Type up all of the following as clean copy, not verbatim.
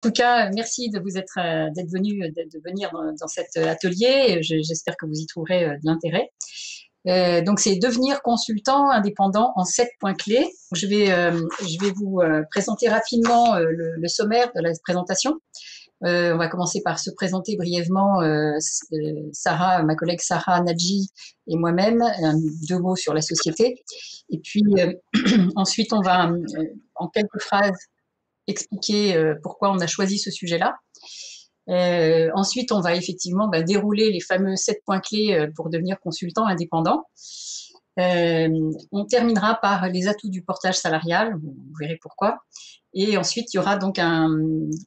En tout cas, merci de vous être d'être venu, de venir dans cet atelier. J'espère que vous y trouverez de l'intérêt. Donc, c'est devenir consultant indépendant en 7 points clés. Je vais vous présenter rapidement le sommaire de la présentation. On va commencer par se présenter brièvement, Sarah, ma collègue Sarah Nadji et moi-même, deux mots sur la société. Et puis ensuite, on va en quelques phrases expliquer pourquoi on a choisi ce sujet-là. Ensuite, on va effectivement dérouler les fameux 7 points clés pour devenir consultant indépendant. On terminera par les atouts du portage salarial, vous verrez pourquoi. Et ensuite, il y aura donc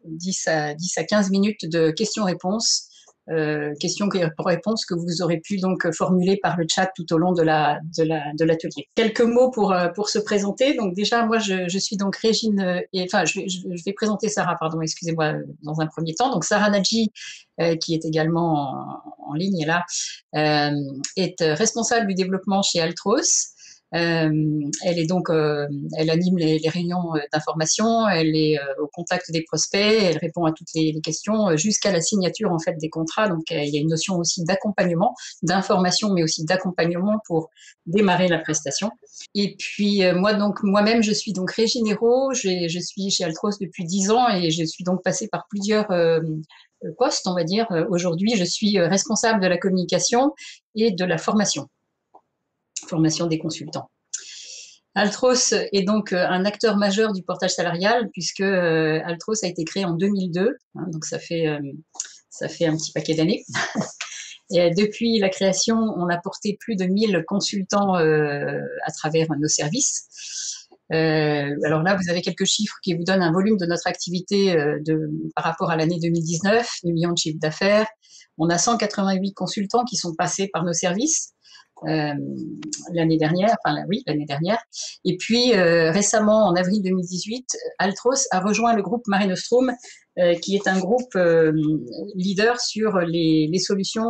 10 à 15 minutes de questions-réponses, questions-réponses que vous aurez pu donc formuler par le chat tout au long de l'atelier. Quelques mots pour se présenter. Donc déjà, moi, je suis donc Régine, je vais présenter Sarah, pardon, excusez-moi, dans un premier temps. Donc Sarah Nadji, qui est également en ligne là, est responsable du développement chez Altros. Elle est donc, elle anime les réunions d'information, elle est au contact des prospects, elle répond à toutes les questions jusqu'à la signature en fait des contrats. Donc il y a une notion aussi d'accompagnement, d'information, mais aussi d'accompagnement pour démarrer la prestation. Et puis moi-même, je suis donc Régine Hérault, je suis chez Altros depuis 10 ans et je suis donc passée par plusieurs postes, on va dire. Aujourd'hui, je suis responsable de la communication et de la formation des consultants. Altros est donc un acteur majeur du portage salarial puisque Altros a été créé en 2002, hein, donc ça fait un petit paquet d'années. Et depuis la création, on a porté plus de 1000 consultants à travers nos services. Alors là, vous avez quelques chiffres qui vous donnent un volume de notre activité par rapport à l'année 2019, 2 millions de chiffres d'affaires. On a 188 consultants qui sont passés par nos services. L'année dernière. Et puis récemment, en avril 2018, Altros a rejoint le groupe Mare Nostrum, qui est un groupe leader sur les solutions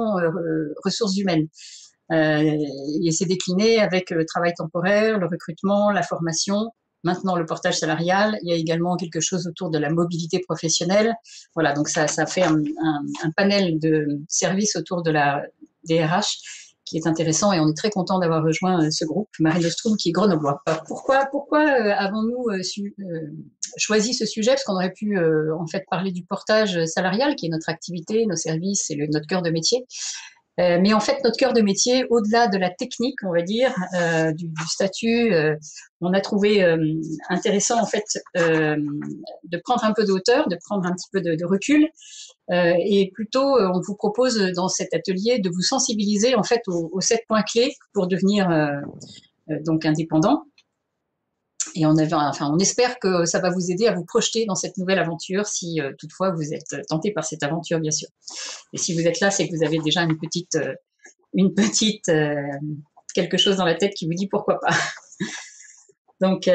ressources humaines. Et c'est décliné avec le travail temporaire, le recrutement, la formation, maintenant le portage salarial. Il y a également quelque chose autour de la mobilité professionnelle. Voilà, donc ça fait un panel de services autour de la DRH qui est intéressant et on est très content d'avoir rejoint ce groupe, Mare Nostrum, qui est grenoblois. Alors pourquoi avons-nous choisi ce sujet? Parce qu'on aurait pu en fait parler du portage salarial, qui est notre activité, nos services et notre cœur de métier. Mais en fait, notre cœur de métier, au-delà de la technique, on va dire, du statut, on a trouvé intéressant en fait de prendre un peu de hauteur, de prendre un petit peu de recul, et plutôt, on vous propose dans cet atelier de vous sensibiliser en fait aux 7 points clés pour devenir donc indépendant. Et on espère que ça va vous aider à vous projeter dans cette nouvelle aventure si toutefois vous êtes tenté par cette aventure, bien sûr. Et si vous êtes là, c'est que vous avez déjà une petite quelque chose dans la tête qui vous dit pourquoi pas. Donc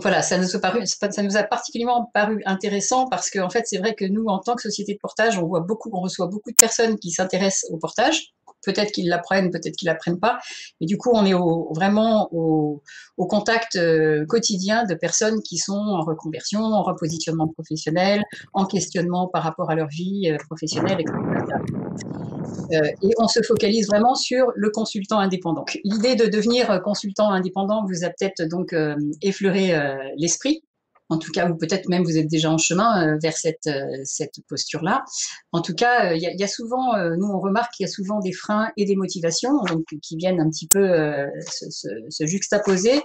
voilà, ça nous a particulièrement paru intéressant parce qu'en fait, c'est vrai que nous, en tant que société de portage, on reçoit beaucoup de personnes qui s'intéressent au portage. Peut-être qu'ils l'apprennent, peut-être qu'ils l'apprennent pas. Et du coup, on est vraiment au contact quotidien de personnes qui sont en reconversion, en repositionnement professionnel, en questionnement par rapport à leur vie professionnelle, etc. Et on se focalise vraiment sur le consultant indépendant. L'idée de devenir consultant indépendant vous a peut-être donc effleuré l'esprit. En tout cas, ou peut-être même vous êtes déjà en chemin vers cette posture-là. En tout cas, il y a souvent, nous on remarque qu'il y a souvent des freins et des motivations donc, qui viennent un petit peu se juxtaposer.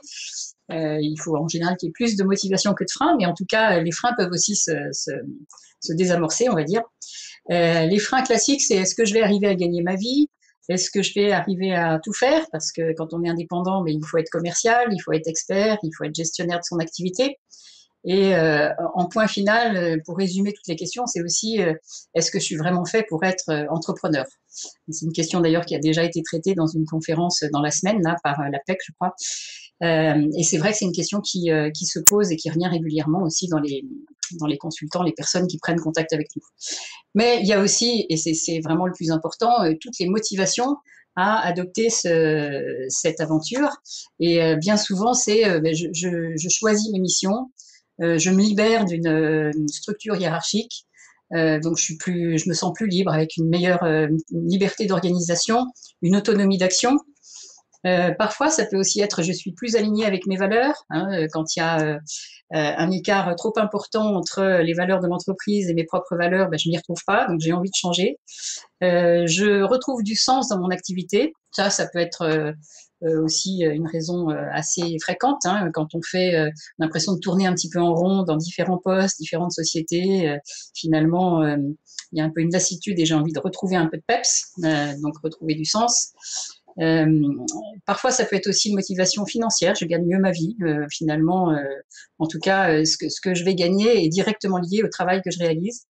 Il faut en général qu'il y ait plus de motivation que de freins, mais en tout cas, les freins peuvent aussi se désamorcer, on va dire. Les freins classiques, c'est est-ce que je vais arriver à gagner ma vie? Est-ce que je vais arriver à tout faire? Parce que quand on est indépendant, mais il faut être commercial, il faut être expert, il faut être gestionnaire de son activité. Et en point final, pour résumer toutes les questions, c'est aussi est-ce que je suis vraiment fait pour être entrepreneur? C'est une question d'ailleurs qui a déjà été traitée dans une conférence dans la semaine là par la PEC, je crois. Et c'est vrai que c'est une question qui se pose et qui revient régulièrement aussi dans les consultants, les personnes qui prennent contact avec nous. Mais il y a aussi, et c'est vraiment le plus important, toutes les motivations à adopter cette aventure. Et bien souvent, c'est je choisis mes missions, Je me libère d'une structure hiérarchique. Donc je me sens plus libre, avec une meilleure une liberté d'organisation, une autonomie d'action. Parfois, ça peut aussi être je suis plus alignée avec mes valeurs, hein, quand il y a un écart trop important entre les valeurs de l'entreprise et mes propres valeurs, ben, je m'y retrouve pas, donc j'ai envie de changer. Je retrouve du sens dans mon activité. Ça peut être aussi une raison assez fréquente, hein, quand on fait l'impression de tourner un petit peu en rond dans différents postes, différentes sociétés. Finalement, il y a un peu une lassitude et j'ai envie de retrouver un peu de peps, donc retrouver du sens. Euh, Parfois, ça peut être aussi une motivation financière. Je gagne mieux ma vie, finalement. En tout cas, ce que je vais gagner est directement lié au travail que je réalise.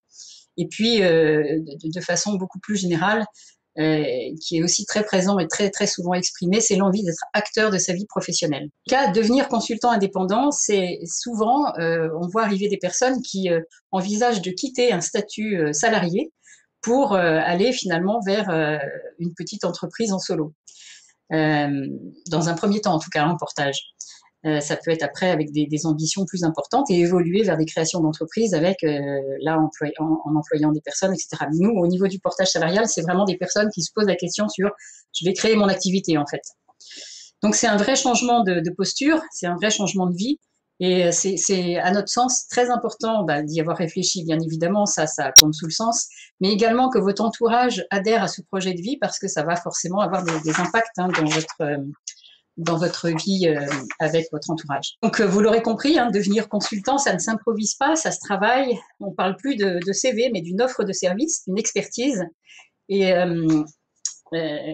Et puis, de façon beaucoup plus générale, qui est aussi très présent et très, très souvent exprimé, c'est l'envie d'être acteur de sa vie professionnelle. En tout cas, devenir consultant indépendant, c'est souvent, on voit arriver des personnes qui envisagent de quitter un statut salarié pour aller finalement vers une petite entreprise en solo. Dans un premier temps, en tout cas, en portage. Ça peut être après avec des ambitions plus importantes et évoluer vers des créations d'entreprises avec, là, en employant des personnes, etc. Nous, au niveau du portage salarial, c'est vraiment des personnes qui se posent la question sur je vais créer mon activité, en fait. Donc, c'est un vrai changement de posture, c'est un vrai changement de vie. Et c'est à notre sens très important d'y avoir réfléchi, bien évidemment, ça tombe sous le sens, mais également que votre entourage adhère à ce projet de vie parce que ça va forcément avoir des impacts, hein, dans votre vie avec votre entourage. Donc, vous l'aurez compris, hein, devenir consultant, ça ne s'improvise pas, ça se travaille. On ne parle plus de CV, mais d'une offre de service, d'une expertise. Et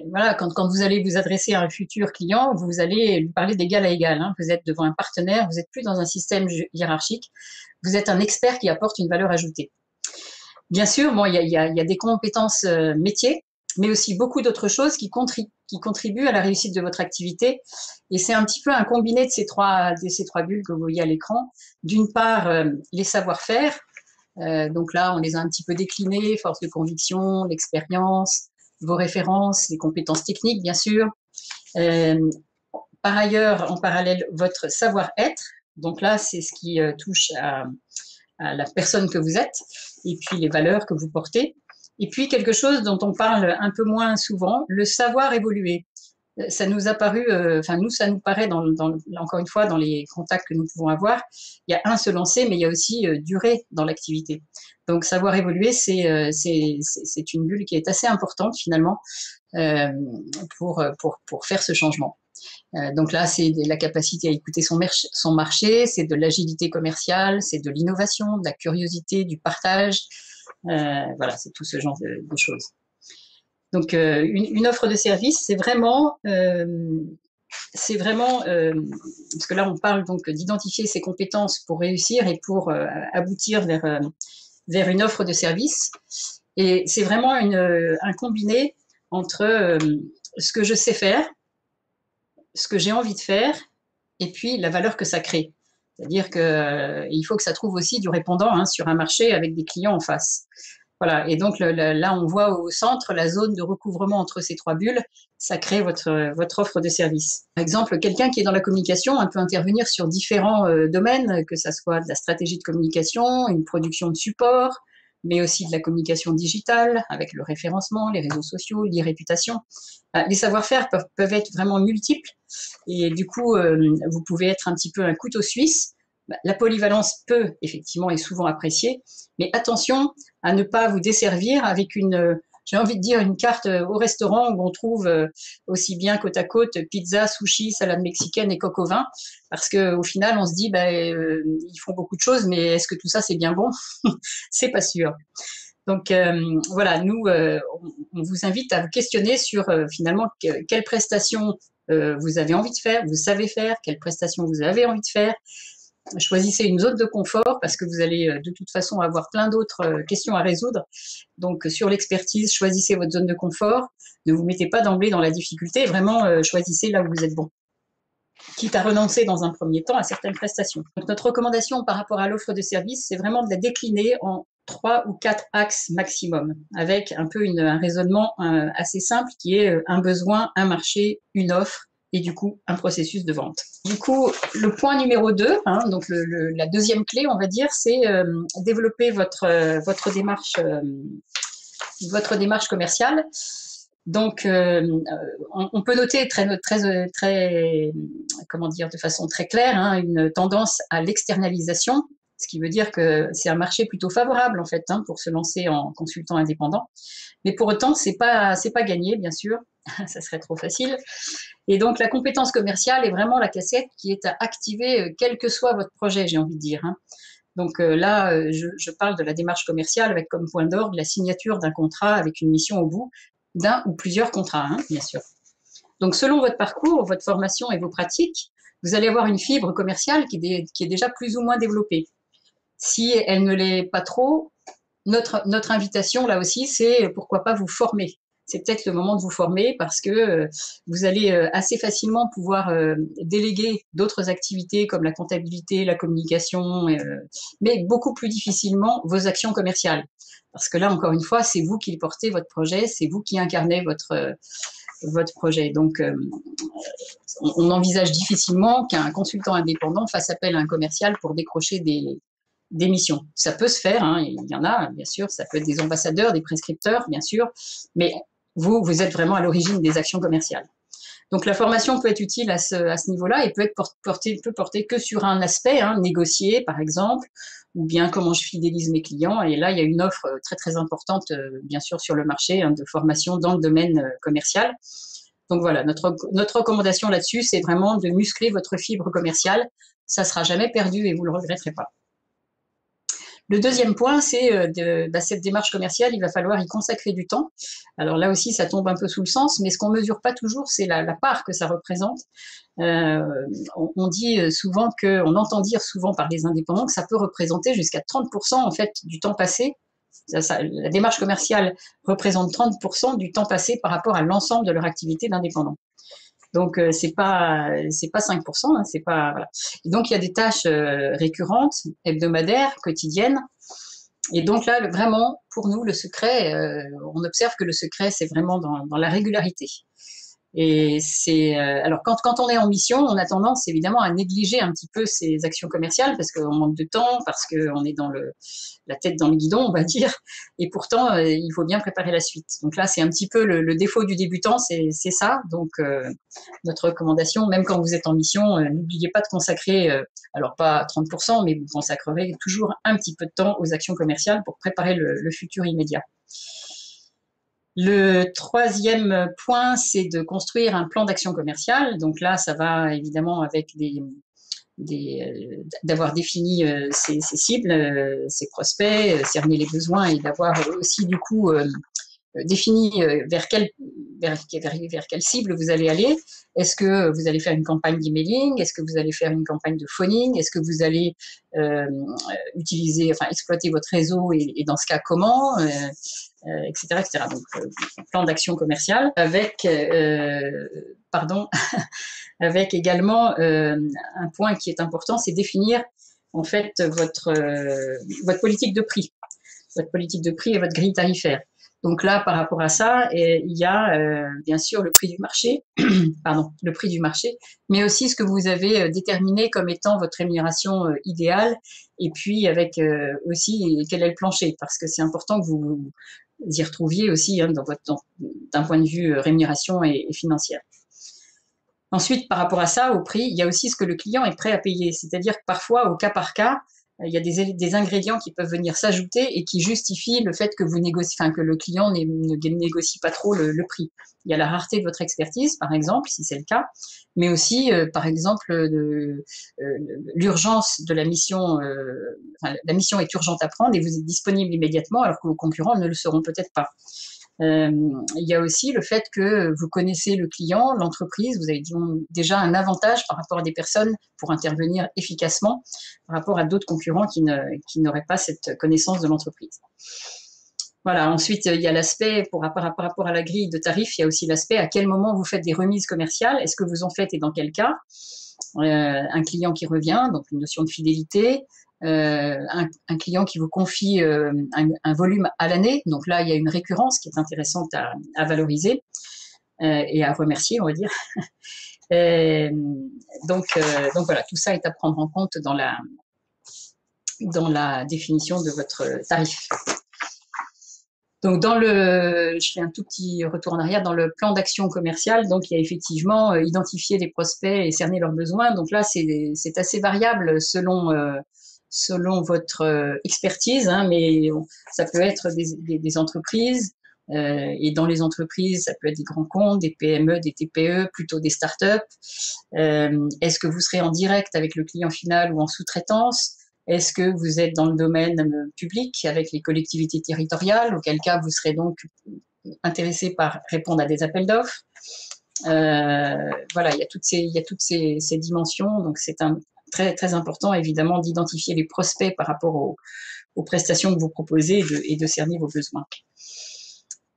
voilà, quand vous allez vous adresser à un futur client, vous allez lui parler d'égal à égal, hein. Vous êtes devant un partenaire, vous n'êtes plus dans un système hiérarchique, vous êtes un expert qui apporte une valeur ajoutée. Bien sûr, bon, il y a des compétences métiers, mais aussi beaucoup d'autres choses qui contribuent à la réussite de votre activité. Et c'est un petit peu un combiné de ces trois bulles que vous voyez à l'écran. D'une part, les savoir-faire. Donc là, on les a un petit peu déclinés, force de conviction, l'expérience, vos références, les compétences techniques, bien sûr. Par ailleurs, en parallèle, votre savoir-être. Donc là, c'est ce qui touche à la personne que vous êtes et puis les valeurs que vous portez. Et puis quelque chose dont on parle un peu moins souvent, le savoir évoluer. Ça nous a paru, ça nous paraît, encore une fois, dans les contacts que nous pouvons avoir, il y a se lancer, mais il y a aussi durer dans l'activité. Donc savoir évoluer, c'est une bulle qui est assez importante finalement pour faire ce changement. Donc là, c'est la capacité à écouter son marché, c'est de l'agilité commerciale, c'est de l'innovation, de la curiosité, du partage. Voilà, c'est tout ce genre de choses. Donc, une offre de service, c'est vraiment, parce que là, on parle donc d'identifier ses compétences pour réussir et pour aboutir vers une offre de service. Et c'est vraiment un combiné entre ce que je sais faire, ce que j'ai envie de faire, et puis la valeur que ça crée. C'est-à-dire qu'il faut que ça trouve aussi du répondant, hein, sur un marché avec des clients en face. Voilà. Et donc là, on voit au centre la zone de recouvrement entre ces trois bulles. Ça crée votre offre de service. Par exemple, quelqu'un qui est dans la communication, on peut intervenir sur différents domaines, que ça soit de la stratégie de communication, une production de support, mais aussi de la communication digitale avec le référencement, les réseaux sociaux, l'e-réputation. Les savoir-faire peuvent être vraiment multiples et du coup, vous pouvez être un petit peu un couteau suisse. La polyvalence peut effectivement et souvent appréciée, mais attention à ne pas vous desservir avec j'ai envie de dire, une carte au restaurant où on trouve aussi bien côte à côte pizza, sushi, salade mexicaine et coq au vin, parce qu'au final, on se dit, ils font beaucoup de choses, mais est-ce que tout ça, c'est bien bon? C'est pas sûr. Donc voilà, nous, on vous invite à vous questionner sur finalement quelles prestations vous avez envie de faire, vous savez faire, quelles prestations vous avez envie de faire. Choisissez une zone de confort parce que vous allez de toute façon avoir plein d'autres questions à résoudre. Donc sur l'expertise, choisissez votre zone de confort. Ne vous mettez pas d'emblée dans la difficulté. Vraiment, choisissez là où vous êtes bon, quitte à renoncer dans un premier temps à certaines prestations. Donc, notre recommandation par rapport à l'offre de service, c'est vraiment de la décliner en 3 ou 4 axes maximum, avec un peu un raisonnement assez simple qui est un besoin, un marché, une offre et du coup un processus de vente. Du coup, le point numéro 2, donc la deuxième clé, on va dire, c'est développer votre démarche commerciale. Donc, on peut noter comment dire, de façon très claire, une tendance à l'externalisation, ce qui veut dire que c'est un marché plutôt favorable en fait pour se lancer en consultant indépendant. Mais pour autant, c'est pas gagné, bien sûr, ça serait trop facile. Et donc, la compétence commerciale est vraiment la cassette qui est à activer, quel que soit votre projet, j'ai envie de dire. Donc là, je parle de la démarche commerciale avec comme point d'orgue la signature d'un contrat avec une mission au bout, d'un ou plusieurs contrats, bien sûr. Donc, selon votre parcours, votre formation et vos pratiques, vous allez avoir une fibre commerciale qui est déjà plus ou moins développée. Si elle ne l'est pas trop, notre invitation, là aussi, c'est pourquoi pas vous former. C'est peut-être le moment de vous former parce que vous allez assez facilement pouvoir déléguer d'autres activités comme la comptabilité, la communication, mais beaucoup plus difficilement vos actions commerciales. Parce que là, encore une fois, c'est vous qui portez votre projet, c'est vous qui incarnez votre projet. Donc, on envisage difficilement qu'un consultant indépendant fasse appel à un commercial pour décrocher des missions. Ça peut se faire, il y en a, bien sûr, ça peut être des ambassadeurs, des prescripteurs, bien sûr, mais vous êtes vraiment à l'origine des actions commerciales. Donc la formation peut être utile à ce niveau-là et peut porter que sur un aspect, négocier par exemple, ou bien comment je fidélise mes clients. Et là, il y a une offre très très importante, bien sûr, sur le marché de formation dans le domaine commercial. Donc voilà, notre recommandation là-dessus, c'est vraiment de muscler votre fibre commerciale. Ça ne sera jamais perdu et vous ne le regretterez pas. Le deuxième point, c'est cette démarche commerciale, il va falloir y consacrer du temps. Alors là aussi, ça tombe un peu sous le sens, mais ce qu'on ne mesure pas toujours, c'est la part que ça représente. On dit souvent on entend dire souvent par les indépendants que ça peut représenter jusqu'à 30% en fait du temps passé. La démarche commerciale représente 30% du temps passé par rapport à l'ensemble de leur activité d'indépendant. Donc c'est pas 5%, c'est pas voilà. Et donc il y a des tâches récurrentes, hebdomadaires, quotidiennes. Et donc là, vraiment, pour nous, le secret, on observe que le secret, c'est vraiment dans la régularité. Et c'est alors quand on est en mission, on a tendance évidemment à négliger un petit peu ces actions commerciales parce qu'on manque de temps, parce qu'on est dans la tête dans le guidon, on va dire. Et pourtant, il faut bien préparer la suite. Donc là, c'est un petit peu le défaut du débutant, c'est ça. Donc notre recommandation, même quand vous êtes en mission, n'oubliez pas de consacrer, alors pas 30%, mais vous consacrerez toujours un petit peu de temps aux actions commerciales pour préparer le futur immédiat. Le troisième point, c'est de construire un plan d'action commerciale. Donc là, ça va évidemment avec d'avoir défini ses cibles, ses prospects, cerner les besoins et d'avoir aussi du coup défini vers quelle cible vous allez aller. Est-ce que vous allez faire une campagne d'emailing? Est-ce que vous allez faire une campagne de phoning? Est-ce que vous allez exploiter votre réseau et dans ce cas, comment etc., etc. Donc, plan d'action commerciale avec, avec également un point qui est important, c'est définir en fait votre politique de prix, et votre grille tarifaire. Donc là, par rapport à ça, il y a bien sûr le prix du marché, le prix du marché, mais aussi ce que vous avez déterminé comme étant votre rémunération idéale, et puis avec aussi quel est le plancher, parce que c'est important que vous y retrouviez aussi d'un point de vue rémunération et financière. Ensuite, par rapport à ça, au prix, il y a aussi ce que le client est prêt à payer, c'est-à-dire que parfois, au cas par cas, il y a des ingrédients qui peuvent venir s'ajouter et qui justifient le fait que que le client ne négocie pas trop le prix. Il y a la rareté de votre expertise, par exemple, si c'est le cas, mais aussi, par exemple, l'urgence de la mission. La mission est urgente à prendre et vous êtes disponible immédiatement, alors que vos concurrents ne le seront peut-être pas. Il y a aussi le fait que vous connaissez le client, l'entreprise, vous avez déjà un avantage par rapport à des personnes pour intervenir efficacement par rapport à d'autres concurrents qui n'auraient pas cette connaissance de l'entreprise. Voilà. Ensuite, il y a l'aspect par rapport à la grille de tarifs, il y a aussi l'aspect à quel moment vous faites des remises commerciales, est-ce que vous en faites et dans quel cas. Un client qui revient, donc une notion de fidélité. Un client qui vous confie un volume à l'année, donc là il y a une récurrence qui est intéressante à valoriser et à remercier, on va dire. Euh, donc voilà, tout ça est à prendre en compte dans la définition de votre tarif. Donc, je fais un tout petit retour en arrière dans le plan d'action commerciale. Donc, il y a effectivement identifier les prospects et cerner leurs besoins. Donc là, c'est assez variable selon votre expertise, hein, mais ça peut être des entreprises. Et dans les entreprises, ça peut être des grands comptes, des PME, des TPE, plutôt des startups. Est-ce que vous serez en direct avec le client final ou en sous-traitance? Est-ce que vous êtes dans le domaine public avec les collectivités territoriales, auquel cas vous serez donc intéressé par répondre à des appels d'offres? Voilà, il y a toutes ces dimensions, donc c'est très, très important évidemment d'identifier les prospects par rapport aux prestations que vous proposez et de cerner vos besoins.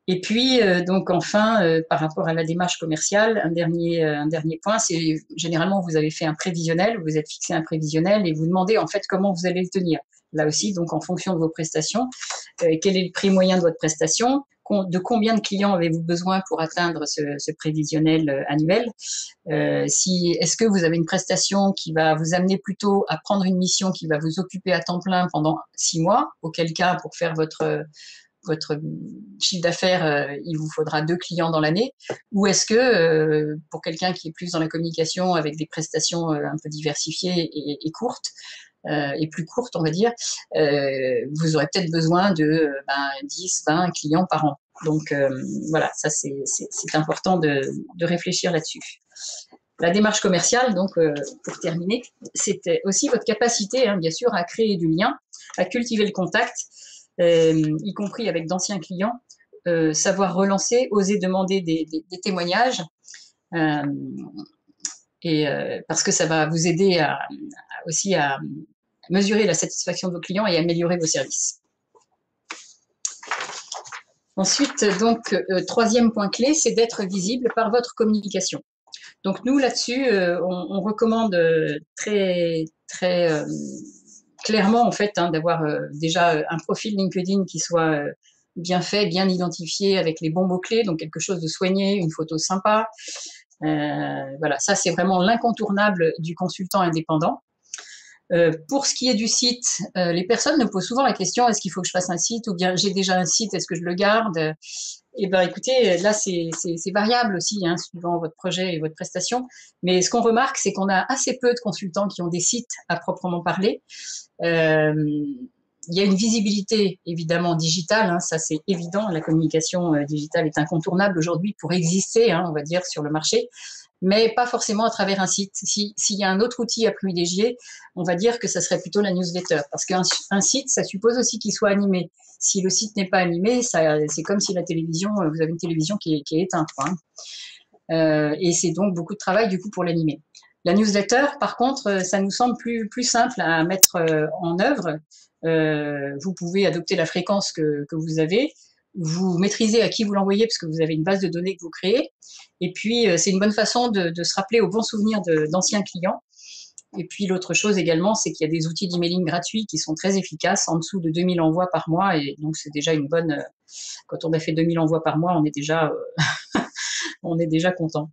Et puis, donc enfin, par rapport à la démarche commerciale, un dernier point, c'est généralement vous avez fait un prévisionnel, vous êtes fixé un prévisionnel et vous demandez en fait comment vous allez le tenir. Là aussi, donc en fonction de vos prestations, quel est le prix moyen de votre prestation, de combien de clients avez-vous besoin pour atteindre ce prévisionnel annuel, est-ce que vous avez une prestation qui va vous amener plutôt à prendre une mission qui va vous occuper à temps plein pendant 6 mois, auquel cas pour faire votre chiffre d'affaires, il vous faudra 2 clients dans l'année, ou est-ce que pour quelqu'un qui est plus dans la communication avec des prestations un peu diversifiées et courtes, et plus courtes, on va dire, vous aurez peut-être besoin de 10, 20 clients par an. Donc voilà, ça c'est important de réfléchir là-dessus. La démarche commerciale, donc pour terminer, c'était aussi votre capacité, hein, bien sûr, à créer du lien, à cultiver le contact, y compris avec d'anciens clients, savoir relancer, oser demander des témoignages, parce que ça va vous aider aussi à mesurer la satisfaction de vos clients et améliorer vos services. Ensuite, donc, troisième point clé, c'est d'être visible par votre communication. Donc nous, là-dessus, on recommande très, très clairement, en fait, hein, d'avoir déjà un profil LinkedIn qui soit bien fait, bien identifié, avec les bons mots-clés, donc quelque chose de soigné, une photo sympa. Voilà, ça, c'est vraiment l'incontournable du consultant indépendant. Pour ce qui est du site, les personnes me posent souvent la question, est-ce qu'il faut que je fasse un site ou bien j'ai déjà un site, est-ce que je le garde? Eh bien, écoutez, là, c'est variable aussi, hein, suivant votre projet et votre prestation. Mais ce qu'on remarque, c'est qu'on a assez peu de consultants qui ont des sites à proprement parler. Il y a une visibilité, évidemment, digitale, hein, ça c'est évident. La communication digitale est incontournable aujourd'hui pour exister, hein, on va dire, sur le marché, mais pas forcément à travers un site. S'il y a un autre outil à privilégier, on va dire que ça serait plutôt la newsletter, parce qu'un site, ça suppose aussi qu'il soit animé. Si le site n'est pas animé, c'est comme si la télévision, vous avez une télévision qui est éteinte, quoi, hein. Et c'est donc beaucoup de travail du coup pour l'animer. La newsletter, par contre, ça nous semble plus simple à mettre en œuvre. Vous pouvez adopter la fréquence que vous avez. Vous maîtrisez à qui vous l'envoyez parce que vous avez une base de données que vous créez. Et puis, c'est une bonne façon de se rappeler aux bons souvenirs d'anciens clients. Et puis, l'autre chose également, c'est qu'il y a des outils d'emailing gratuits qui sont très efficaces, en dessous de 2000 envois par mois. Et donc, c'est déjà une bonne... Quand on a fait 2000 envois par mois, on est déjà content.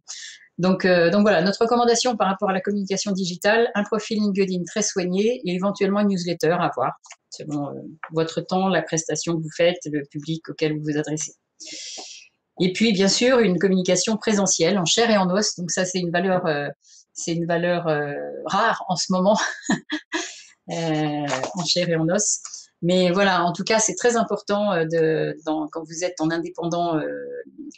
Donc voilà, notre recommandation par rapport à la communication digitale, un profil LinkedIn très soigné et éventuellement une newsletter à voir, selon votre temps, la prestation que vous faites, le public auquel vous vous adressez. Et puis, bien sûr, une communication présentielle en chair et en os. Donc ça, c'est une valeur rare en ce moment, en chair et en os. Mais voilà, en tout cas, c'est très important quand vous êtes en indépendant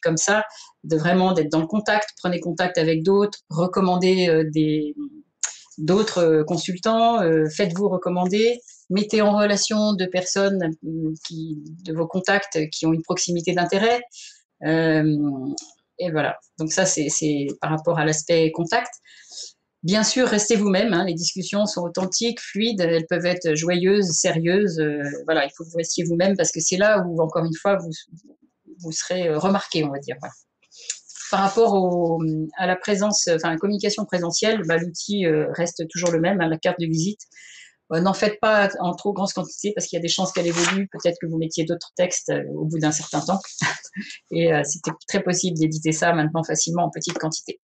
comme ça, vraiment d'être dans le contact. Prenez contact avec d'autres, recommandez d'autres consultants, faites-vous recommander, mettez en relation deux personnes de vos contacts qui ont une proximité d'intérêt. Et voilà, donc ça, c'est par rapport à l'aspect contact. Bien sûr, restez vous-même, hein, les discussions sont authentiques, fluides, elles peuvent être joyeuses, sérieuses. Voilà, il faut que vous restiez vous-même parce que c'est là où, encore une fois, vous serez remarqué, on va dire. Voilà. Par rapport à la la communication présentielle, l'outil reste toujours le même, hein, la carte de visite. N'en faites pas en trop grande quantité parce qu'il y a des chances qu'elle évolue. Peut-être que vous mettiez d'autres textes au bout d'un certain temps. Et c'était très possible d'éditer ça maintenant facilement en petite quantité.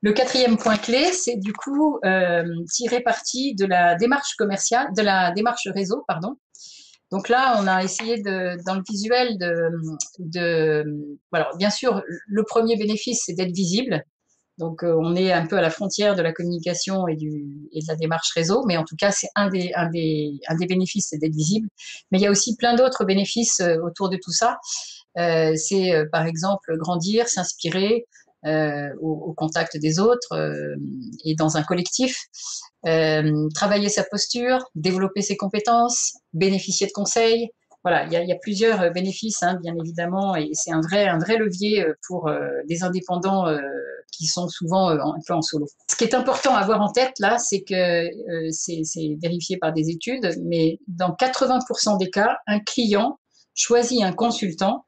Le quatrième point clé, c'est du coup tirer parti de la démarche commerciale, de la démarche réseau, pardon. Donc là, on a essayé dans le visuel alors bien sûr, le premier bénéfice, c'est d'être visible. Donc on est un peu à la frontière de la communication et de la démarche réseau, mais en tout cas, c'est un des bénéfices, c'est d'être visible. Mais il y a aussi plein d'autres bénéfices autour de tout ça. C'est par exemple grandir, s'inspirer au contact des autres et dans un collectif. Travailler sa posture, développer ses compétences, bénéficier de conseils. Voilà, il y a plusieurs bénéfices, hein, bien évidemment, et c'est un vrai levier pour des indépendants qui sont souvent un peu en solo. Ce qui est important à avoir en tête, là, c'est que c'est vérifié par des études, mais dans 80% des cas, un client choisit un consultant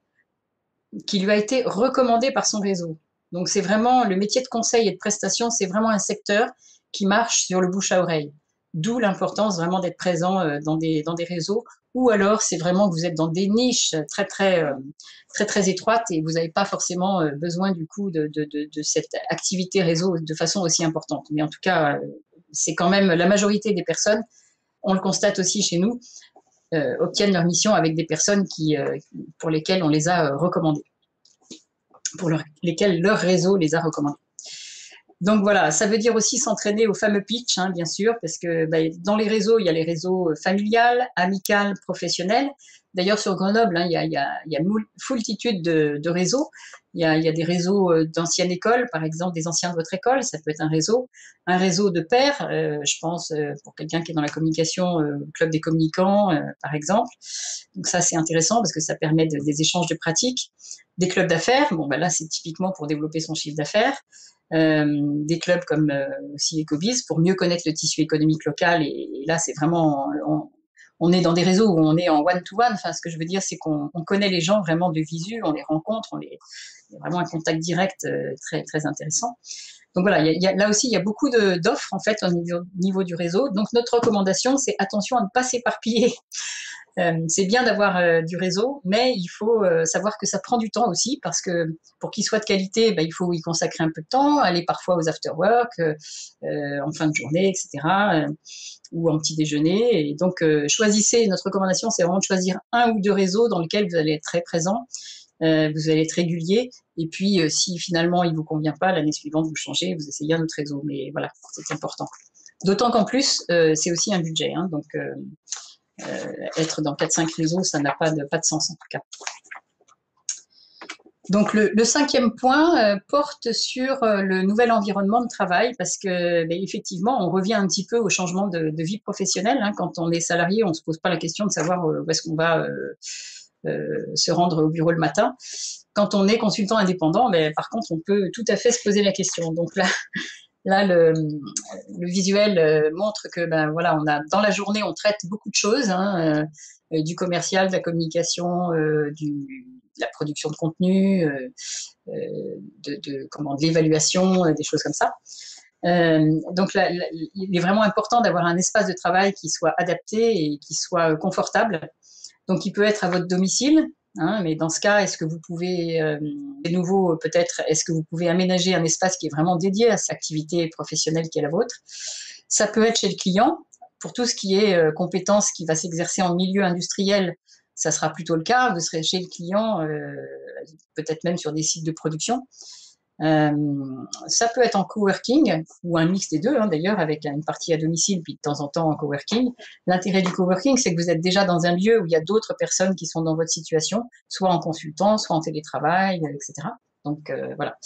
qui lui a été recommandé par son réseau. Donc, c'est vraiment le métier de conseil et de prestation, c'est vraiment un secteur qui marche sur le bouche à oreille. D'où l'importance vraiment d'être présent dans des réseaux. Ou alors, c'est vraiment que vous êtes dans des niches très étroites et vous n'avez pas forcément besoin du coup de cette activité réseau de façon aussi importante. Mais en tout cas, c'est quand même la majorité des personnes, on le constate aussi chez nous, obtiennent leur mission avec des personnes pour lesquelles on les a recommandées, lesquelles leur réseau les a recommandées. Donc voilà, ça veut dire aussi s'entraîner au fameux pitch, hein, bien sûr, parce que dans les réseaux, il y a les réseaux familiales, amicales, professionnels. D'ailleurs, sur Grenoble, hein, il y a foultitude de réseaux. Il y a des réseaux d'anciennes écoles, par exemple, des anciens de votre école, ça peut être un réseau de pairs, je pense, pour quelqu'un qui est dans la communication, club des communicants, par exemple. Donc ça, c'est intéressant parce que ça permet des échanges de pratiques. Des clubs d'affaires, bon, là, c'est typiquement pour développer son chiffre d'affaires. Des clubs comme aussi Ecobiz pour mieux connaître le tissu économique local. Et là, c'est vraiment, on est dans des réseaux où on est en one-to-one. Enfin, ce que je veux dire, c'est qu'on connaît les gens vraiment de visu, on les rencontre, il y a vraiment un contact direct très intéressant. Donc voilà, là aussi, il y a beaucoup d'offres en fait au niveau du réseau. Donc notre recommandation, c'est attention à ne pas s'éparpiller. C'est bien d'avoir du réseau, mais il faut savoir que ça prend du temps aussi, parce que pour qu'il soit de qualité, il faut y consacrer un peu de temps, aller parfois aux after-work, en fin de journée, etc., ou en petit déjeuner. Et donc, choisissez, notre recommandation, c'est vraiment de choisir un ou deux réseaux dans lesquels vous allez être très présent, vous allez être régulier, et puis si finalement il ne vous convient pas, l'année suivante, vous changez, vous essayez un autre réseau. Mais voilà, c'est important. D'autant qu'en plus, c'est aussi un budget, hein, donc être dans 4-5 réseaux, ça n'a pas de sens en tout cas. Donc le cinquième point porte sur le nouvel environnement de travail, parce que effectivement, on revient un petit peu au changement de vie professionnelle. Hein. Quand on est salarié, on ne se pose pas la question de savoir où est-ce qu'on va se rendre au bureau le matin. Quand on est consultant indépendant, par contre, on peut tout à fait se poser la question. Donc là, le visuel montre que voilà, dans la journée, on traite beaucoup de choses, hein, du commercial, de la communication, de la production de contenu, de l'évaluation, des choses comme ça. Donc là, il est vraiment important d'avoir un espace de travail qui soit adapté et qui soit confortable. Donc il peut être à votre domicile. Hein, mais dans ce cas, est-ce que vous pouvez, de nouveau peut-être, est-ce que vous pouvez aménager un espace qui est vraiment dédié à cette activité professionnelle qui est la vôtre? Ça peut être chez le client. Pour tout ce qui est compétence qui va s'exercer en milieu industriel, ça sera plutôt le cas. Vous serez chez le client, peut-être même sur des sites de production. Ça peut être en coworking ou un mix des deux, hein, d'ailleurs, avec une partie à domicile puis de temps en temps en coworking. L'intérêt du coworking, c'est que vous êtes déjà dans un lieu où il y a d'autres personnes qui sont dans votre situation, soit en consultant, soit en télétravail, etc. Donc voilà.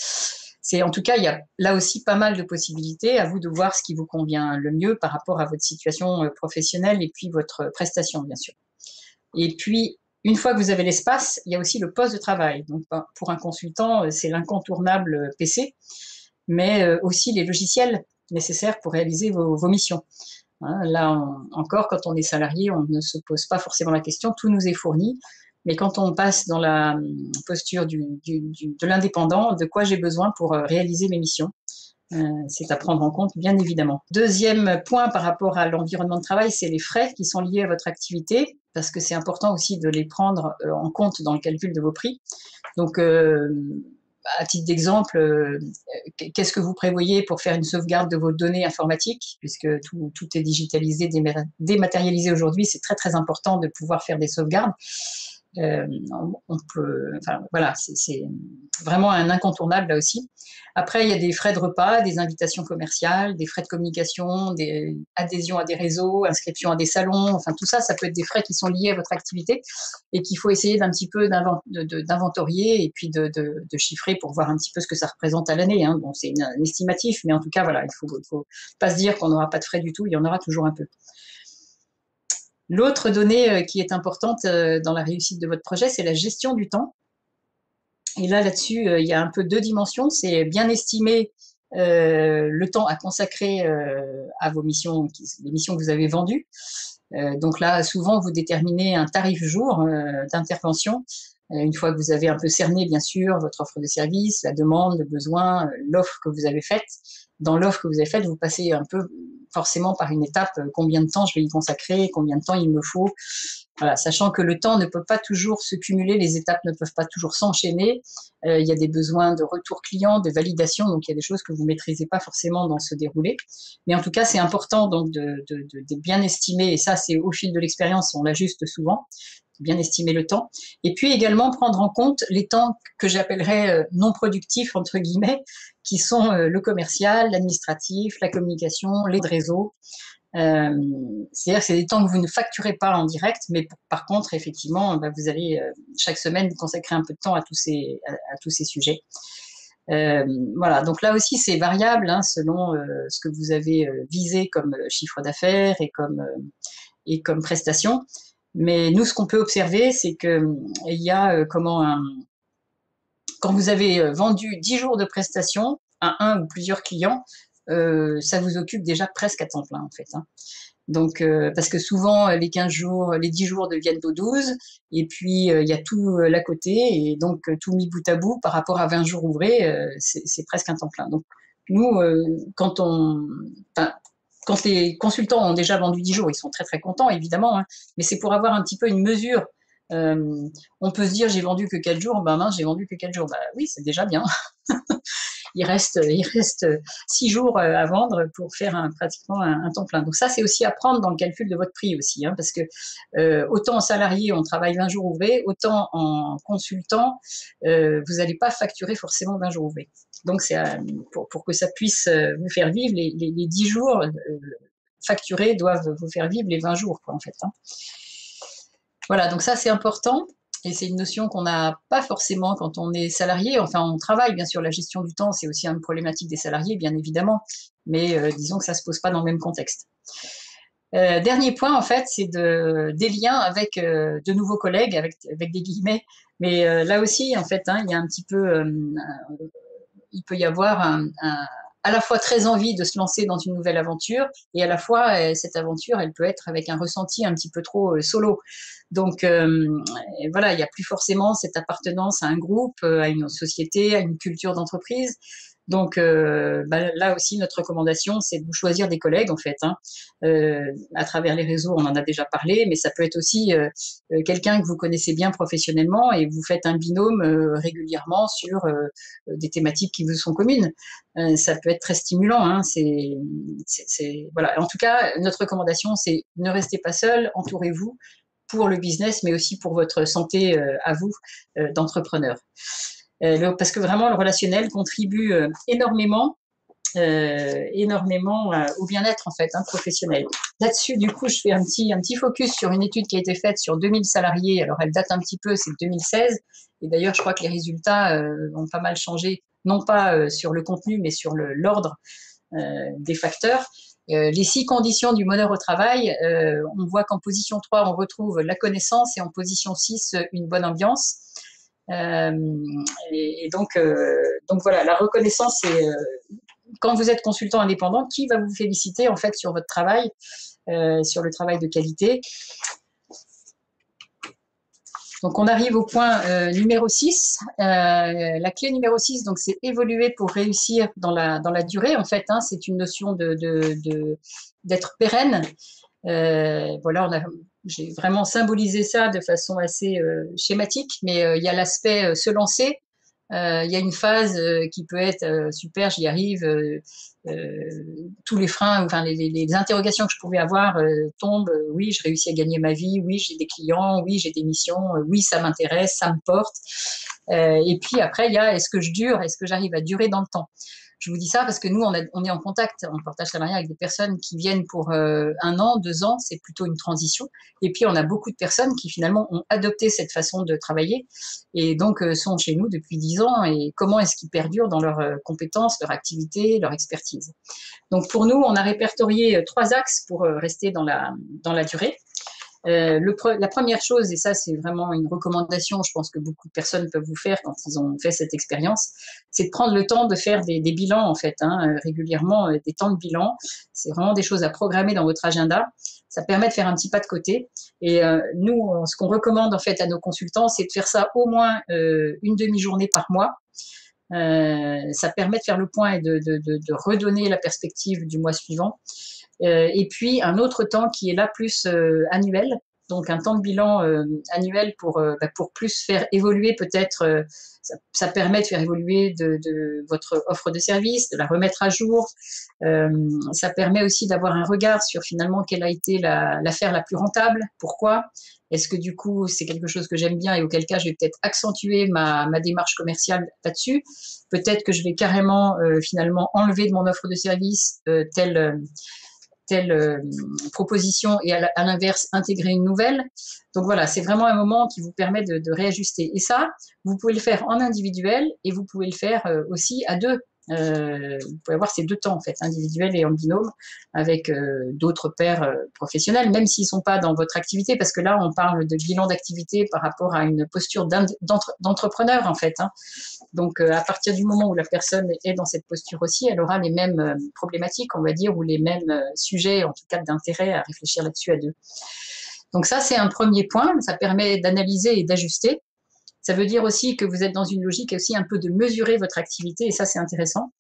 En tout cas, il y a là aussi pas mal de possibilités. À vous de voir ce qui vous convient le mieux par rapport à votre situation professionnelle et puis votre prestation, bien sûr. Et puis, une fois que vous avez l'espace, il y a aussi le poste de travail. Donc, pour un consultant, c'est l'incontournable PC, mais aussi les logiciels nécessaires pour réaliser vos missions. Hein, là, encore, quand on est salarié, on ne se pose pas forcément la question, tout nous est fourni. Mais quand on passe dans la posture de l'indépendant, de quoi j'ai besoin pour réaliser mes missions, c'est à prendre en compte, bien évidemment. Deuxième point par rapport à l'environnement de travail, c'est les frais qui sont liés à votre activité, parce que c'est important aussi de les prendre en compte dans le calcul de vos prix. Donc, à titre d'exemple, qu'est-ce que vous prévoyez pour faire une sauvegarde de vos données informatiques, puisque tout est digitalisé, dématérialisé aujourd'hui, c'est très très important de pouvoir faire des sauvegardes. On peut, enfin, voilà, c'est vraiment un incontournable là aussi. Après, il y a des frais de repas, des invitations commerciales, des frais de communication, des adhésions à des réseaux, inscriptions à des salons, enfin tout ça, ça peut être des frais qui sont liés à votre activité et qu'il faut essayer d'un petit peu d'inventorier et puis de chiffrer pour voir un petit peu ce que ça représente à l'année. Hein. Bon, c'est un estimatif, mais en tout cas, voilà, faut pas se dire qu'on n'aura pas de frais du tout, il y en aura toujours un peu. L'autre donnée qui est importante dans la réussite de votre projet, c'est la gestion du temps. Et là, là-dessus, il y a un peu deux dimensions. C'est bien estimer le temps à consacrer à vos missions, les missions que vous avez vendues. Donc là, souvent, vous déterminez un tarif jour d'intervention. Une fois que vous avez un peu cerné, bien sûr, votre offre de service, la demande, le besoin, l'offre que vous avez faite. Dans l'offre que vous avez faite, vous passez un peu forcément par une étape, combien de temps je vais y consacrer, combien de temps il me faut. Voilà, sachant que le temps ne peut pas toujours se cumuler, les étapes ne peuvent pas toujours s'enchaîner. Il y a des besoins de retour client, de validation, donc il y a des choses que vous ne maîtrisez pas forcément dans ce déroulé. Mais en tout cas, c'est important donc de bien estimer, et ça c'est au fil de l'expérience, on l'ajuste souvent, bien estimer le temps. Et puis également prendre en compte les temps que j'appellerais non productifs, entre guillemets, qui sont le commercial, l'administratif, la communication, les réseaux. C'est-à-dire que c'est des temps que vous ne facturez pas en direct, mais par contre, effectivement, vous allez chaque semaine consacrer un peu de temps à tous ces sujets. Voilà, donc là aussi, c'est variable hein, selon ce que vous avez visé comme chiffre d'affaires et comme prestation. Mais nous, ce qu'on peut observer, c'est qu'il y a quand vous avez vendu 10 jours de prestation à un ou plusieurs clients, ça vous occupe déjà presque à temps plein, en fait. Hein. Donc, parce que souvent, les 15 jours, les 10 jours deviennent aux 12, et puis il y a tout l'à côté, et donc tout mis bout à bout par rapport à 20 jours ouvrés, c'est presque un temps plein. Donc, nous, quand les consultants ont déjà vendu 10 jours, ils sont très très contents, évidemment, hein, mais c'est pour avoir un petit peu une mesure. On peut se dire, j'ai vendu que 4 jours, ben mince, j'ai vendu que 4 jours. Bah oui, c'est déjà bien. il reste 6 jours à vendre pour faire pratiquement un temps plein. Donc ça, c'est aussi à prendre dans le calcul de votre prix aussi, hein, parce que autant en salarié, on travaille 20 jours ouvrés, autant en consultant, vous n'allez pas facturer forcément 20 jours ouvrés. Donc c'est pour que ça puisse vous faire vivre, les 10 jours facturés doivent vous faire vivre les 20 jours, quoi, en fait. Hein. Voilà, donc ça c'est important. Et c'est une notion qu'on n'a pas forcément quand on est salarié. Enfin, on travaille, bien sûr, la gestion du temps, c'est aussi une problématique des salariés, bien évidemment. Mais disons que ça ne se pose pas dans le même contexte. Dernier point, en fait, c'est des liens avec de nouveaux collègues, avec des guillemets. Mais là aussi, en fait, hein, il y a un petit peu... il peut y avoir à la fois très envie de se lancer dans une nouvelle aventure et à la fois cette aventure elle peut être avec un ressenti un petit peu trop solo. Donc voilà, il n'y a plus forcément cette appartenance à un groupe, à une société, à une culture d'entreprise. Donc là aussi, notre recommandation, c'est de vous choisir des collègues, en fait. Hein. À travers les réseaux, on en a déjà parlé, mais ça peut être aussi quelqu'un que vous connaissez bien professionnellement et vous faites un binôme régulièrement sur des thématiques qui vous sont communes. Ça peut être très stimulant. Hein. Voilà. En tout cas, notre recommandation, c'est ne restez pas seul, entourez-vous pour le business, mais aussi pour votre santé à vous d'entrepreneur. Parce que vraiment, le relationnel contribue énormément au bien-être en fait professionnel. Là-dessus, du coup, je fais un petit focus sur une étude qui a été faite sur 2000 salariés. Alors, elle date un petit peu, c'est 2016. Et d'ailleurs, je crois que les résultats ont pas mal changé, non pas sur le contenu, mais sur l'ordre des facteurs. Les 6 conditions du bonheur au travail, on voit qu'en position 3, on retrouve la connaissance et en position 6, une bonne ambiance. Et donc voilà, la reconnaissance, c'est quand vous êtes consultant indépendant, qui va vous féliciter en fait sur votre travail, sur le travail de qualité. Donc on arrive au point numéro 6. La clé numéro 6, donc c'est évoluer pour réussir dans la durée. En fait, hein, c'est une notion d'être pérenne. Voilà, j'ai vraiment symbolisé ça de façon assez schématique, mais il y a l'aspect se lancer, Il y a une phase qui peut être super, j'y arrive, tous les freins, enfin les interrogations que je pouvais avoir tombent. Oui, je réussis à gagner ma vie. Oui, j'ai des clients. Oui, j'ai des missions. Oui, ça m'intéresse, ça me porte. Et puis après, il y a est-ce que je dure, est-ce que j'arrive à durer dans le temps. Je vous dis ça parce que nous, on est en contact en portage salarial avec des personnes qui viennent pour 1 an, 2 ans, c'est plutôt une transition. Et puis, on a beaucoup de personnes qui finalement ont adopté cette façon de travailler et donc sont chez nous depuis 10 ans. Et comment est-ce qu'ils perdurent dans leurs compétences, leur activité, leur expertise. Donc, pour nous, on a répertorié 3 axes pour rester dans la durée. La première chose, et ça c'est vraiment une recommandation, je pense que beaucoup de personnes peuvent vous faire quand ils ont fait cette expérience, c'est de prendre le temps de faire des bilans en fait, régulièrement, des temps de bilan. C'est vraiment des choses à programmer dans votre agenda. Ça permet de faire un petit pas de côté. Et nous, ce qu'on recommande en fait à nos consultants, c'est de faire ça au moins une demi-journée par mois. Ça permet de faire le point et de redonner la perspective du mois suivant. Et puis un autre temps qui est là plus annuel, donc un temps de bilan annuel pour plus faire évoluer peut-être, ça permet de faire évoluer de votre offre de service, de la remettre à jour. Ça permet aussi d'avoir un regard sur finalement quelle a été l'affaire la plus rentable, pourquoi. Est-ce que du coup c'est quelque chose que j'aime bien et auquel cas je vais peut-être accentuer ma démarche commerciale là-dessus. Peut-être que je vais carrément finalement enlever de mon offre de service telle proposition et à l'inverse intégrer une nouvelle. Donc voilà, c'est vraiment un moment qui vous permet de réajuster. Et ça, vous pouvez le faire en individuel et vous pouvez le faire aussi à deux. Vous pouvez avoir ces 2 temps en fait, individuel et en binôme, avec d'autres pairs professionnels, même s'ils ne sont pas dans votre activité, parce que là on parle de bilan d'activité par rapport à une posture d'entrepreneur en fait. Donc à partir du moment où la personne est dans cette posture aussi, elle aura les mêmes problématiques, on va dire, ou les mêmes sujets, en tout cas d'intérêt à réfléchir là-dessus à deux. Donc ça c'est un premier point, ça permet d'analyser et d'ajuster. Ça veut dire aussi que vous êtes dans une logique aussi un peu de mesurer votre activité, et ça c'est intéressant.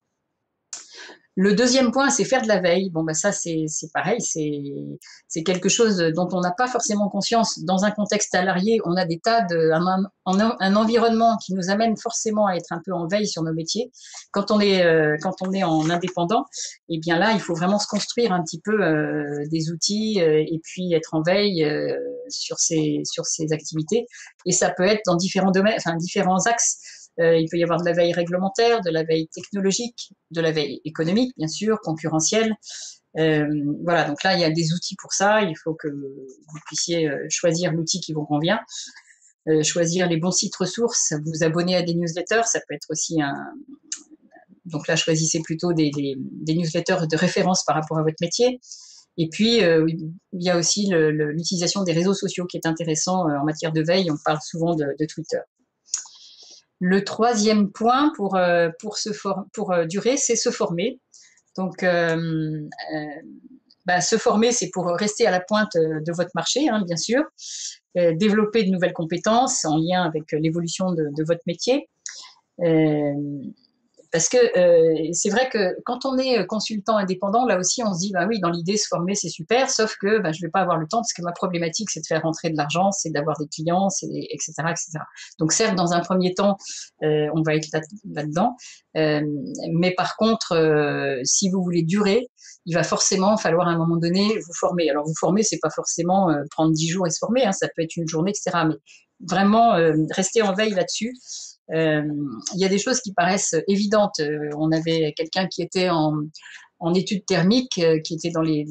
Le deuxième point, c'est faire de la veille. Bon, bah ça, c'est pareil, c'est quelque chose dont on n'a pas forcément conscience. Dans un contexte salarié, on a des tas un environnement qui nous amène forcément à être un peu en veille sur nos métiers. Quand on est en indépendant, eh bien là, il faut vraiment se construire un petit peu des outils et puis être en veille sur ces activités. Et ça peut être dans différents domaines, enfin différents axes. Il peut y avoir de la veille réglementaire, de la veille technologique, de la veille économique, bien sûr, concurrentielle. Voilà, donc là, il y a des outils pour ça. Il faut que vous puissiez choisir l'outil qui vous convient, choisir les bons sites ressources, vous abonner à des newsletters. Ça peut être aussi donc là, choisissez plutôt des newsletters de référence par rapport à votre métier. Et puis, il y a aussi l'utilisation des réseaux sociaux qui est intéressant en matière de veille. On parle souvent de Twitter. Le troisième point pour durer, c'est se former. Donc, se former, c'est pour rester à la pointe de votre marché, bien sûr, développer de nouvelles compétences en lien avec l'évolution de votre métier. Parce que c'est vrai que quand on est consultant indépendant, là aussi, on se dit, bah oui, dans l'idée, se former, c'est super, sauf que je ne vais pas avoir le temps parce que ma problématique, c'est de faire rentrer de l'argent, c'est d'avoir des clients, etc., etc. Donc certes, dans un premier temps, on va être là-dedans, mais par contre, si vous voulez durer, il va forcément falloir à un moment donné vous former. Alors vous former, c'est pas forcément prendre 10 jours et se former, ça peut être une journée, etc. Mais vraiment, rester en veille là-dessus. Il y a des choses qui paraissent évidentes. On avait quelqu'un qui était en études thermiques, qui était dans les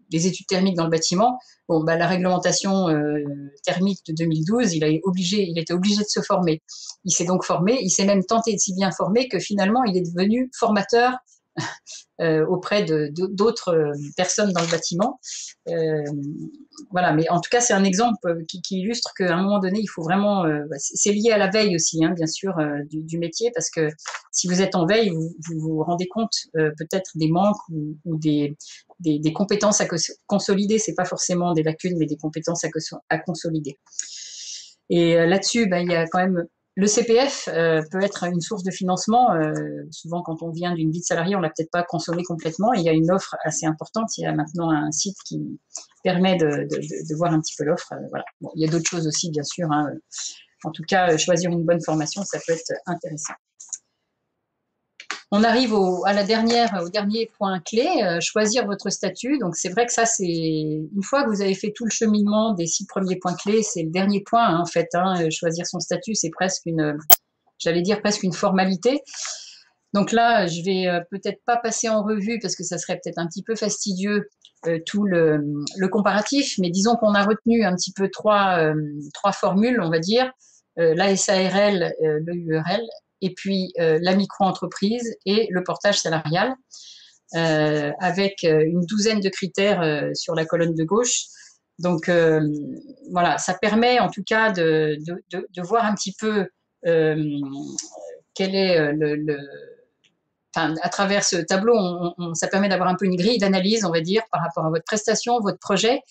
études thermiques dans le bâtiment. Bon, la réglementation thermique de 2012, il était obligé de se former. Il s'est donc formé, il s'est même tenté de si bien former que finalement, il est devenu formateur auprès d'autres personnes dans le bâtiment. Voilà, mais en tout cas, c'est un exemple qui illustre qu'à un moment donné, il faut vraiment... c'est lié à la veille aussi, bien sûr, du métier, parce que si vous êtes en veille, vous rendez compte peut-être des manques ou des compétences à consolider. C'est pas forcément des lacunes, mais des compétences à consolider. Et là-dessus, il y a quand même... Le CPF peut être une source de financement. Souvent, quand on vient d'une vie de salarié, on l'a peut-être pas consommé complètement. Et il y a une offre assez importante. Il y a maintenant un site qui permet de voir un petit peu l'offre. Voilà. Bon, il y a d'autres choses aussi, bien sûr. En tout cas, choisir une bonne formation, ça peut être intéressant. On arrive au dernier point clé, choisir votre statut. Donc, c'est vrai que ça, c'est une fois que vous avez fait tout le cheminement des 6 premiers points clés, c'est le dernier point, hein, en fait. Hein, choisir son statut, c'est presque j'allais dire presque une formalité. Donc là, je vais peut-être pas passer en revue parce que ça serait peut-être un petit peu fastidieux tout le comparatif, mais disons qu'on a retenu un petit peu trois formules, on va dire, la SARL, le URL, et puis la micro-entreprise et le portage salarial, avec une douzaine de critères sur la colonne de gauche. Donc voilà, ça permet en tout cas de voir un petit peu quel est enfin, à travers ce tableau, ça permet d'avoir un peu une grille d'analyse, on va dire, par rapport à votre prestation, votre projet.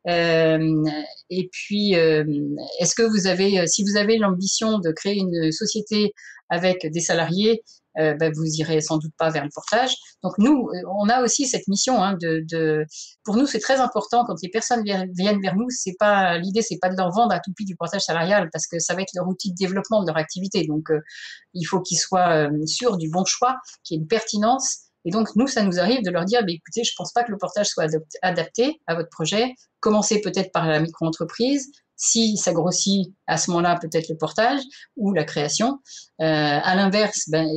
Et puis, est-ce que vous avez, si vous avez l'ambition de créer une société avec des salariés, ben, vous irez sans doute pas vers le portage. Donc nous, on a aussi cette mission, hein, pour nous, c'est très important quand les personnes viennent vers nous. L'idée, c'est pas de leur vendre à tout prix du portage salarial parce que ça va être leur outil de développement de leur activité. Donc, il faut qu'ils soient sûrs du bon choix, qu'il y ait une pertinence. Et donc, nous, ça nous arrive de leur dire, bah, écoutez, je pense pas que le portage soit adapté à votre projet. Commencez peut-être par la micro-entreprise. Si ça grossit, à ce moment-là, peut-être le portage ou la création. À l'inverse, ben,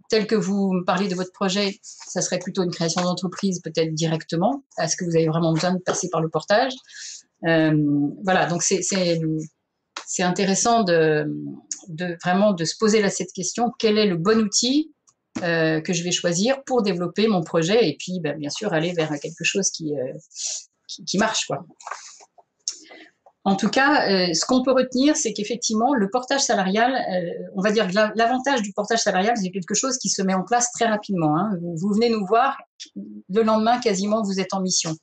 tel que vous me parlez de votre projet, ça serait plutôt une création d'entreprise, peut-être directement. Est-ce que vous avez vraiment besoin de passer par le portage? Voilà, donc c'est intéressant vraiment de se poser là cette question. Quel est le bon outil que je vais choisir pour développer mon projet et puis, ben, bien sûr, aller vers quelque chose qui marche, quoi. En tout cas, ce qu'on peut retenir, c'est qu'effectivement, le portage salarial, on va dire que l'avantage du portage salarial, c'est quelque chose qui se met en place très rapidement. Hein. Vous venez nous voir, le lendemain, quasiment, vous êtes en mission.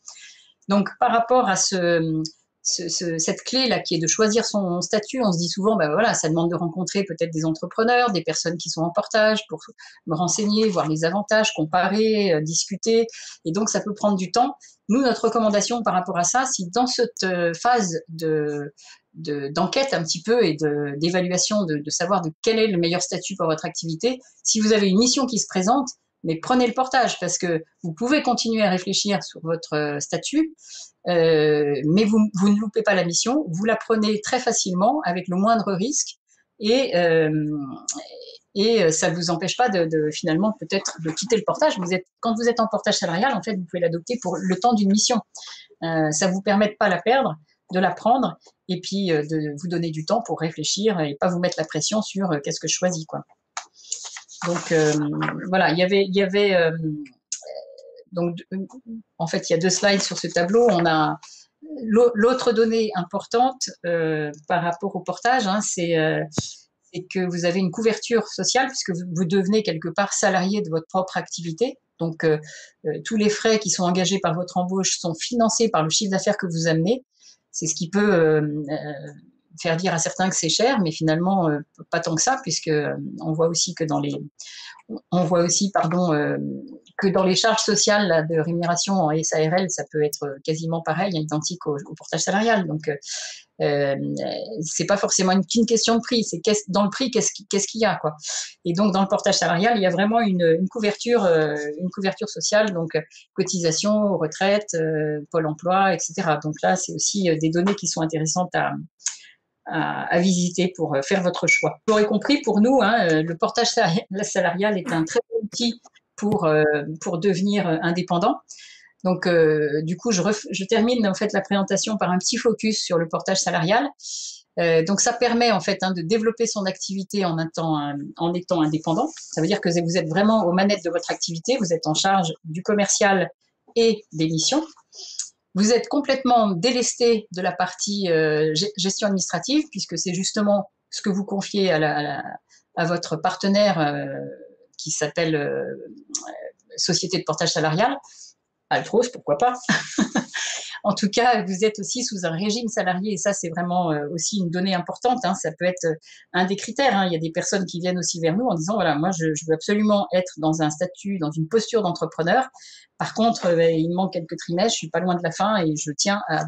Donc, par rapport à cette clé-là qui est de choisir son statut, on se dit souvent, ben voilà, ça demande de rencontrer peut-être des entrepreneurs, des personnes qui sont en portage pour me renseigner, voir les avantages, comparer, discuter. Et donc, ça peut prendre du temps. Nous, notre recommandation par rapport à ça, si dans cette phase d'enquête un petit peu et d'évaluation de savoir de quel est le meilleur statut pour votre activité, si vous avez une mission qui se présente, mais prenez le portage parce que vous pouvez continuer à réfléchir sur votre statut, mais vous ne loupez pas la mission, vous la prenez très facilement avec le moindre risque et ça ne vous empêche pas finalement peut-être de quitter le portage. Quand vous êtes en portage salarial, en fait, vous pouvez l'adopter pour le temps d'une mission. Ça ne vous permet de pas la perdre, de la prendre et puis de vous donner du temps pour réfléchir et pas vous mettre la pression sur qu'est-ce que je choisis, quoi. Donc voilà, il y avait donc en fait il y a 2 slides sur ce tableau. On a l'autre donnée importante par rapport au portage, hein, c'est que vous avez une couverture sociale puisque vous devenez quelque part salarié de votre propre activité. Donc tous les frais qui sont engagés par votre embauche sont financés par le chiffre d'affaires que vous amenez. C'est ce qui peut faire dire à certains que c'est cher, mais finalement pas tant que ça, puisque on voit aussi que que dans les charges sociales là, de rémunération en SARL, ça peut être quasiment pareil, identique au portage salarial. Donc c'est pas forcément qu'une question de prix, c'est dans le prix qu'est-ce qu'il y a, quoi. Et donc dans le portage salarial, il y a vraiment une couverture sociale, donc cotisation, retraite, Pôle emploi, etc. Donc là, c'est aussi des données qui sont intéressantes à visiter pour faire votre choix. Vous l'aurez compris, pour nous, hein, le portage salarial est un très bon outil pour devenir indépendant. Donc, du coup, je termine en fait la présentation par un petit focus sur le portage salarial. Donc, ça permet en fait de développer son activité en étant indépendant. Ça veut dire que vous êtes vraiment aux manettes de votre activité, vous êtes en charge du commercial et des missions. Vous êtes complètement délesté de la partie gestion administrative, puisque c'est justement ce que vous confiez à votre partenaire qui s'appelle Société de portage salarial, Altros, pourquoi pas. En tout cas, vous êtes aussi sous un régime salarié, et ça, c'est vraiment aussi une donnée importante. Hein. Ça peut être un des critères. Hein. Il y a des personnes qui viennent aussi vers nous en disant, voilà, moi, je veux absolument être dans un statut, dans une posture d'entrepreneur. Par contre, il me manque quelques trimestres, je suis pas loin de la fin et je tiens à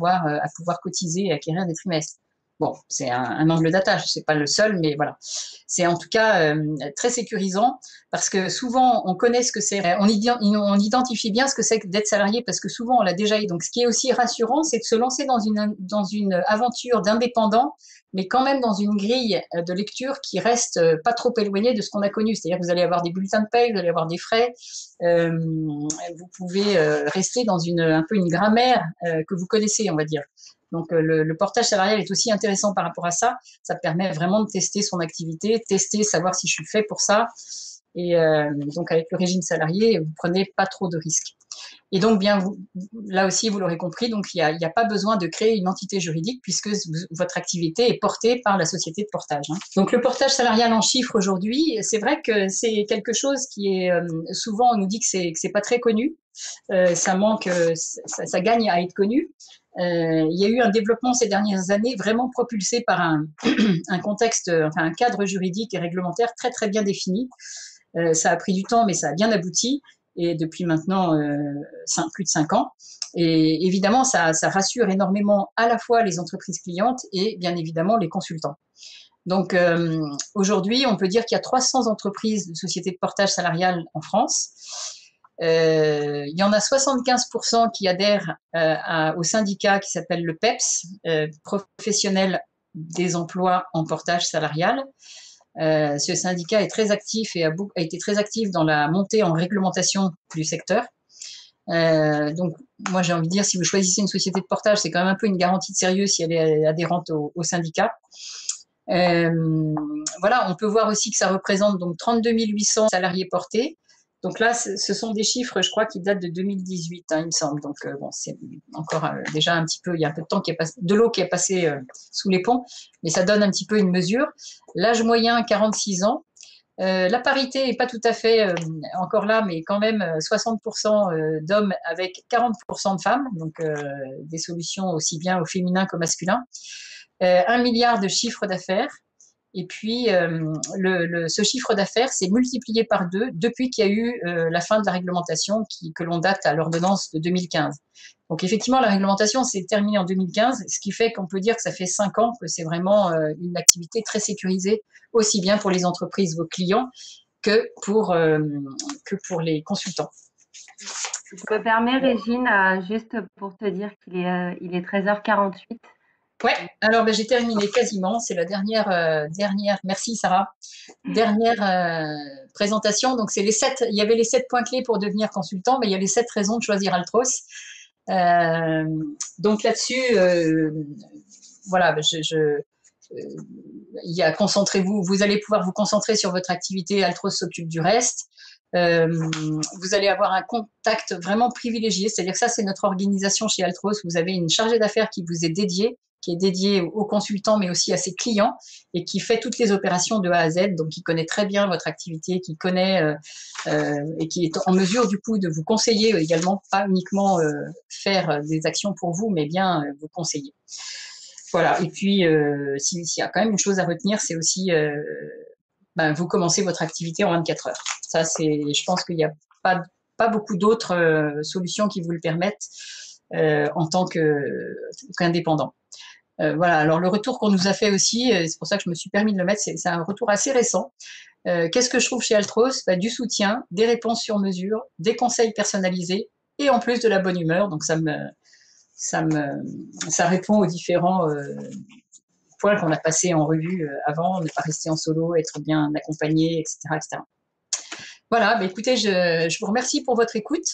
pouvoir cotiser et acquérir des trimestres. Bon, c'est un angle d'attache, c'est pas le seul, mais voilà. C'est en tout cas très sécurisant parce que souvent on connaît ce que c'est, on identifie bien ce que c'est d'être salarié parce que souvent on l'a déjà eu. Donc ce qui est aussi rassurant, c'est de se lancer dans une aventure d'indépendant, mais quand même dans une grille de lecture qui reste pas trop éloignée de ce qu'on a connu. C'est-à-dire que vous allez avoir des bulletins de paye, vous allez avoir des frais, vous pouvez rester dans un peu une grammaire que vous connaissez, on va dire. Donc, le portage salarial est aussi intéressant par rapport à ça. Ça permet vraiment de tester son activité, tester, savoir si je suis fait pour ça. Et donc, avec le régime salarié, vous prenez pas trop de risques. Et donc, bien, là aussi, vous l'aurez compris, donc il n'y a pas besoin de créer une entité juridique puisque votre activité est portée par la société de portage. Donc, le portage salarial en chiffres aujourd'hui, c'est vrai que c'est quelque chose qui est souvent, on nous dit que c'est pas très connu. Ça manque, ça gagne à être connu. Il y a eu un développement ces dernières années vraiment propulsé par un contexte, enfin un cadre juridique et réglementaire très très bien défini. Ça a pris du temps, mais ça a bien abouti, et depuis maintenant plus de 5 ans. Et évidemment, ça rassure énormément à la fois les entreprises clientes et bien évidemment les consultants. Donc aujourd'hui, on peut dire qu'il y a 300 entreprises de sociétés de portage salarial en France. Il y en a 75% qui adhèrent au syndicat qui s'appelle le PEPS, professionnel des emplois en portage salarial. Ce syndicat est très actif et a été très actif dans la montée en réglementation du secteur. Donc, moi, j'ai envie de dire, si vous choisissez une société de portage, c'est quand même un peu une garantie de sérieux si elle est adhérente au syndicat. Voilà, on peut voir aussi que ça représente donc 32 800 salariés portés. Donc là, ce sont des chiffres, je crois, qui datent de 2018, hein, il me semble. Donc bon, c'est encore déjà un petit peu, il y a un peu de temps qui est passé, de l'eau qui est passée sous les ponts, mais ça donne un petit peu une mesure. L'âge moyen, 46 ans. La parité n'est pas tout à fait encore là, mais quand même 60% d'hommes avec 40% de femmes, donc des solutions aussi bien au féminin qu'au masculin. 1 milliard de chiffre d'affaires. Et puis, ce chiffre d'affaires s'est multiplié par 2 depuis qu'il y a eu la fin de la réglementation que l'on date à l'ordonnance de 2015. Donc, effectivement, la réglementation s'est terminée en 2015, ce qui fait qu'on peut dire que ça fait 5 ans que c'est vraiment une activité très sécurisée, aussi bien pour les entreprises, vos clients, que pour les consultants. Je me permets, Régine, juste pour te dire qu'il est 13h48. Ouais, alors j'ai terminé quasiment. C'est la dernière, merci Sarah, dernière présentation. Donc c'est il y avait les 7 points clés pour devenir consultant, mais il y a les 7 raisons de choisir Altros. Donc là-dessus, voilà, concentrez-vous, vous allez pouvoir vous concentrer sur votre activité, Altros s'occupe du reste. Vous allez avoir un contact vraiment privilégié, c'est-à-dire que ça, c'est notre organisation chez Altros. Vous avez une chargée d'affaires qui vous est dédiée, qui est dédiée aux consultants, mais aussi à ses clients, et qui fait toutes les opérations de A à Z, donc qui connaît très bien votre activité, qui connaît et qui est en mesure du coup de vous conseiller également, pas uniquement faire des actions pour vous, mais bien vous conseiller. Voilà, et puis s'il y a quand même une chose à retenir, c'est aussi vous commencez votre activité en 24 heures. Ça, je pense qu'il n'y a pas beaucoup d'autres solutions qui vous le permettent en tant qu'indépendant. Voilà, alors le retour qu'on nous a fait aussi, c'est pour ça que je me suis permis de le mettre, c'est un retour assez récent. Qu'est-ce que je trouve chez Altros? Du soutien, des réponses sur mesure, des conseils personnalisés et en plus de la bonne humeur. Donc ça répond aux différents points qu'on a passés en revue avant, ne pas rester en solo, être bien accompagné, etc. etc. Voilà, écoutez, je vous remercie pour votre écoute.